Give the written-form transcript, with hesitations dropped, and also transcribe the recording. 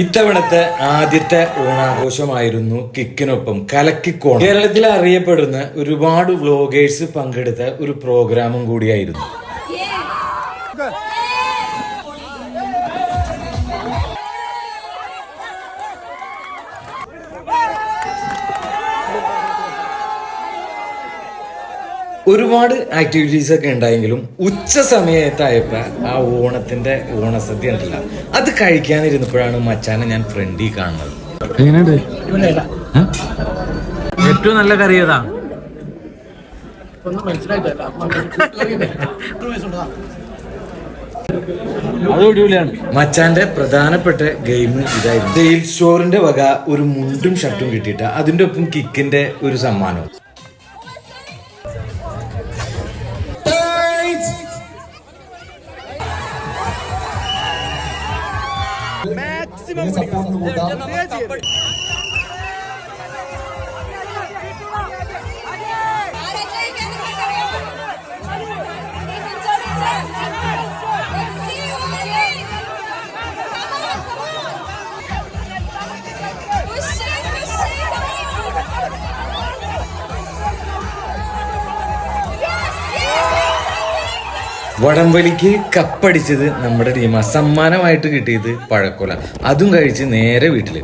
ഇത്തവണത്തെ ആദ്യത്തെ ഓണാഘോഷമായിരുന്നു കിക്കിനൊപ്പം കലക്കിക്കോണം. കേരളത്തിൽ അറിയപ്പെടുന്ന ഒരുപാട് വ്ലോഗേഴ്സ് പങ്കെടുത്ത ഒരു പ്രോഗ്രാമും കൂടിയായിരുന്നു. ഒരുപാട് ആക്ടിവിറ്റീസ് ഒക്കെ ഉണ്ടായെങ്കിലും ഉച്ച സമയത്തായപ്പോ ആ ഓണത്തിന്റെ ഓണസദ്യ ഉണ്ടല്ല, അത് കഴിക്കാനിരുന്നപ്പോഴാണ് മച്ചാനെ ഞാൻ ഫ്രണ്ടിൽ കാണുന്നത്. ഏറ്റവും നല്ല കറി ഏതാ? മച്ചാന്റെ പ്രധാനപ്പെട്ട ഗെയിം ഇതായിരുന്നു. സെയിൽ സ്റ്റോറിന്റെ വക ഒരു മുണ്ടും ഷർട്ടും കിട്ടിയിട്ട് അതിന്റെ ഒപ്പം കിക്കിന്റെ ഒരു സമ്മാനം. മാക്സിമം സപ്പോർട്ട് വടംവലിക്ക് കപ്പടിച്ചത് നമ്മുടെ ടീമാ. സമ്മാനമായിട്ട് കിട്ടിയത് പഴക്കൊല. അതും കഴിച്ച് നേരെ വീട്ടില്.